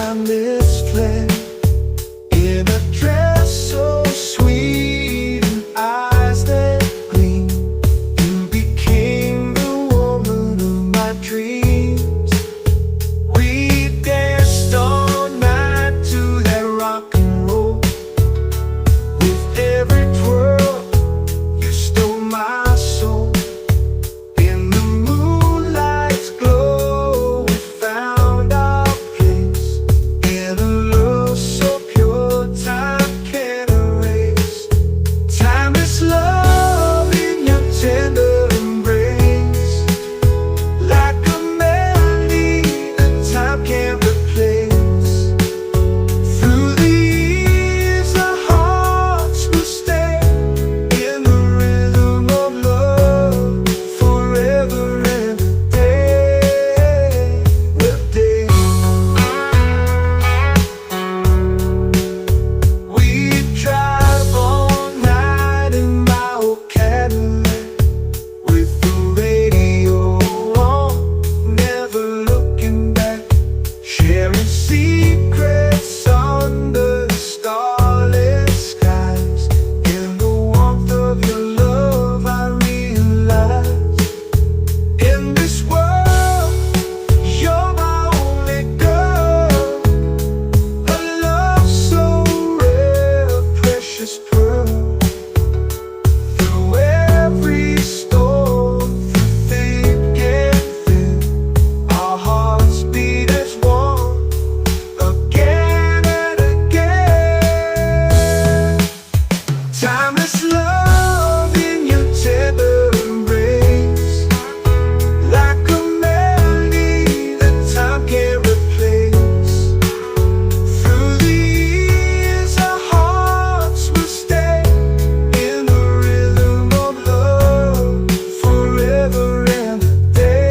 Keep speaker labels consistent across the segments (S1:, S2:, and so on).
S1: timeless fled in a dress so sweet and eyes that gleam. You became the woman of my dreams. We danced all night to that rock and roll. With every twirl, you stole my soul. In the moonlight's glow, we found our place in a love so pure time can't erase. Timeless love in your tender embrace, like a melody that time can't replace. Through the years our hearts will stay in the rhythm of love forever and a day with day. We drive all night in my old Cadillac with the radio on, never looking back, sharing secrets under the starless skies. In the warmth of your love I realize, in this world you're my only girl, a love so rare, a precious pearl. Through every storm, through thick and thin, our hearts beat as one again and again. Timeless love in your tender embrace, like a melody that time can't replace. Through the years our hearts will stay in the rhythm of love forever and a day.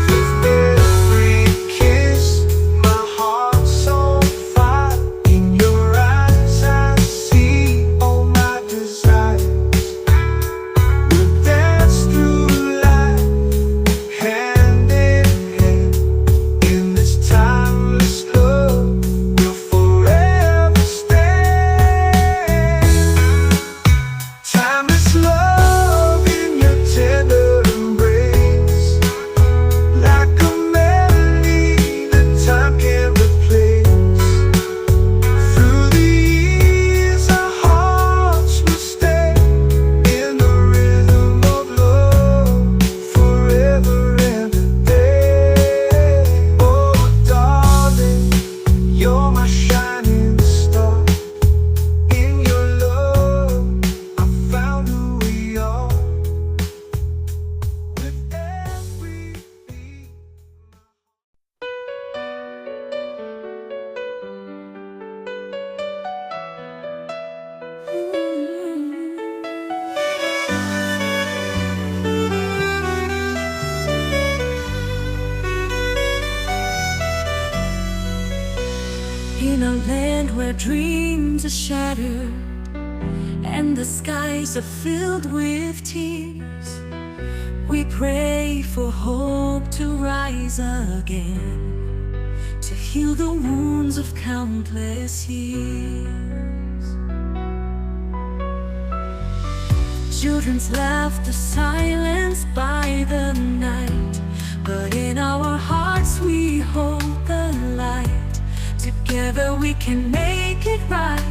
S1: With every kiss, my heart's on fire. In your eyes I see all my desires. We'll dance through life, hand in hand. In this timeless love, we'll forever stand. Timeless love in your tender embrace, like a melody that time can't replace. Through the years our hearts will stay in the rhythm of love forever and a day. Oh darling, you're my shining star. In your love I found who we are. With every beat.
S2: In a land where dreams are shattered and the skies are filled with tears, we pray for hope to rise again, to heal the wounds of countless years. Children's laughter silenced by the night, but in our hearts we hold the light. Together we can make it right.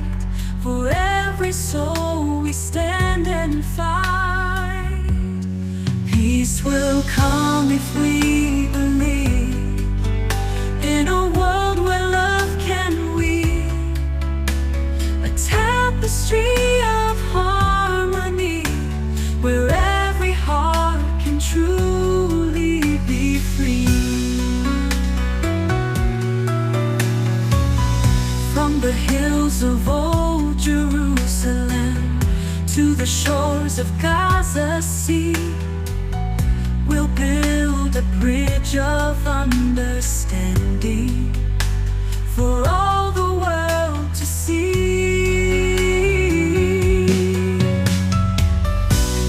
S2: For every soul we stand and fight. Peace will come if we believe in a world where love can weave a tapestry of harmony, where every heart can truly be free. From the hills of old Jerusalem to the shores of Gaza Sea, we'll build a bridge of understanding, understanding for all the world to see.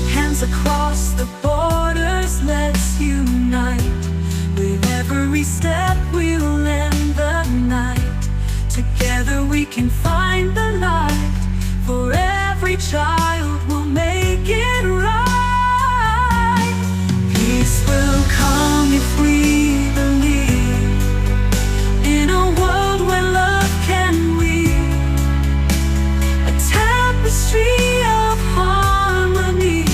S2: Hands across the borders, let's unite. With every step we'll end the night. Together we can find the light. For every child we'll make it right. Peace will come if we believe in a world where love can weave a tapestry of harmony,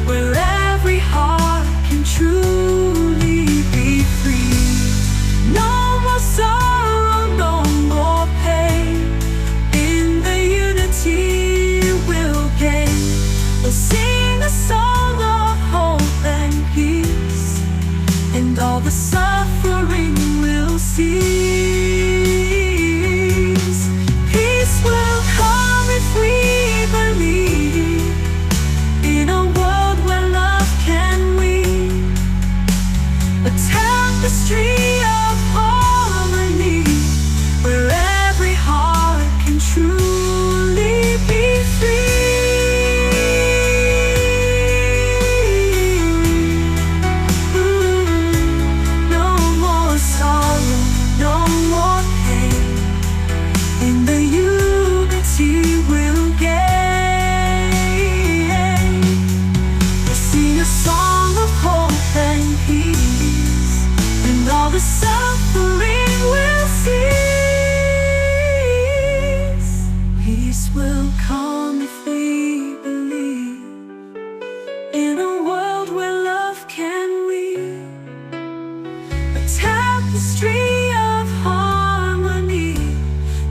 S2: where every heart can truly be free. No more sorrow, no more pain. In the unity we'll gain. We'll sing a song of hope and peace, and all the suffering will cease. Peace will come if we believe in a world where love can weave a tapestry of harmony, where every heart can truly be free. No more sorrow, no more pain. In the unity we'll gain. We'll sing a song of hope and peace, and all the suffering will cease. Peace will come if we believe in a world where love can weave a tapestry of harmony,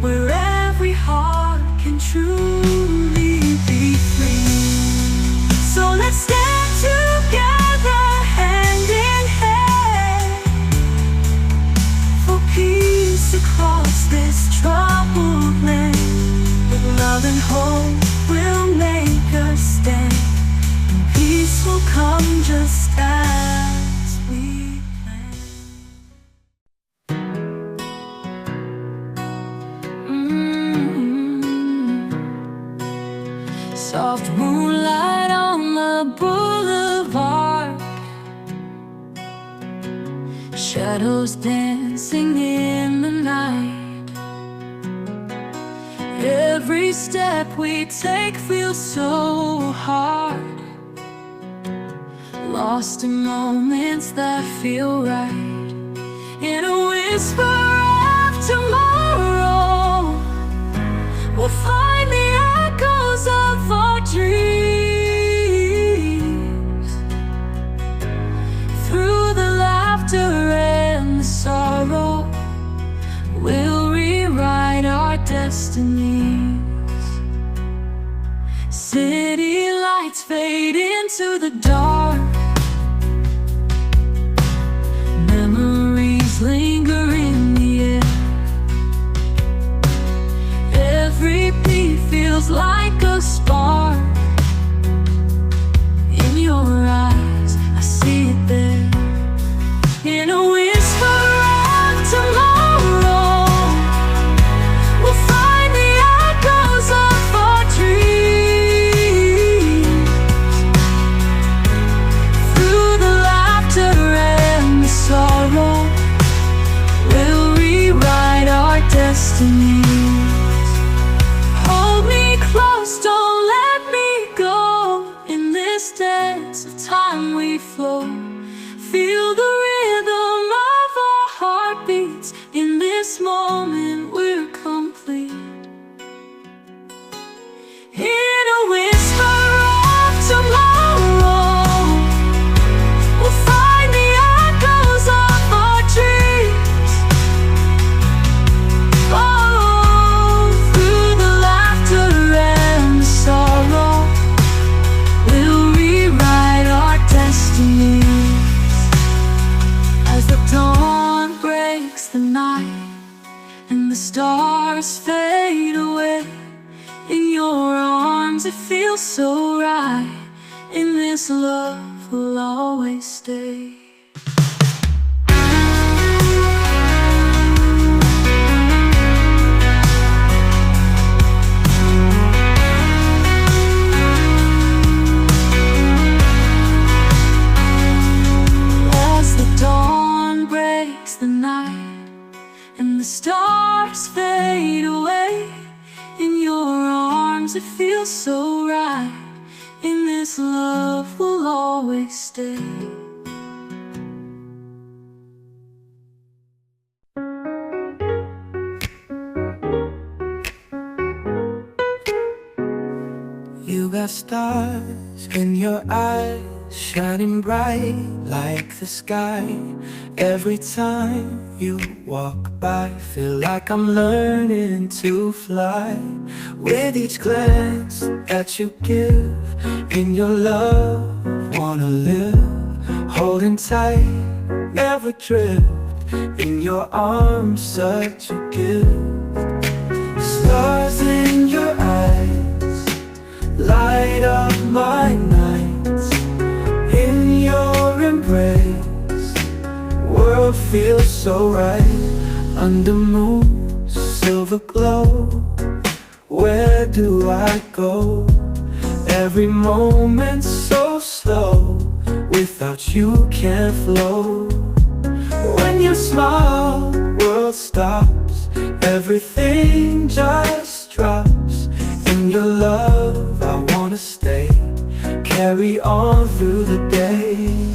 S2: where every heart can truly be free. So let's stand together, hand in hand, for peace across this troubled land. With love and hope we'll make a stand, and peace will come just as we planned. Soft moonlight on the boulevard, shadows dancing in the night. Every step we take feels so hard, lost in moments that feel right. In a whisper of tomorrow, we'll find the echoes of our dreams. Through the laughter and the sorrow, we'll rewrite our destinies. City lights fade into the dark, memories linger in the air. Every beat feels like a spark. In your eyes, I see it there. In a whisper of tomorrow, we'll find the echoes of our dreams. Through the laughter and the sorrow, we'll rewrite our destinies. Hold me close, don't let me go. In this dance of time we flow, feel the rhythm of our heartbeats. In this moment we're complete. In a whisper of tomorrow, we'll find the echoes of our dreams. Oh, through the laughter and the sorrow, we'll rewrite our destinies. As the dawn breaks the night and the stars fade away, in your arms it feels so right. In this love we'll always stay. night, and the stars fade away. In your arms it feels so right. In this love we'll always stay.
S1: You got stars in your eyes, shining bright like the sky. Every time you walk by, feel like I'm learning to fly. With each glance that you give, in your love, wanna live. Holding tight, never drift. In your arms, such a gift. Stars in your eyes light up my nights. In your embrace, world feels so right. Under moon's silver glow, where do I go? Every moment so slow, without you can't flow. When you smile, world stops. Everything just drops. In your love I wanna stay, carry on through the day.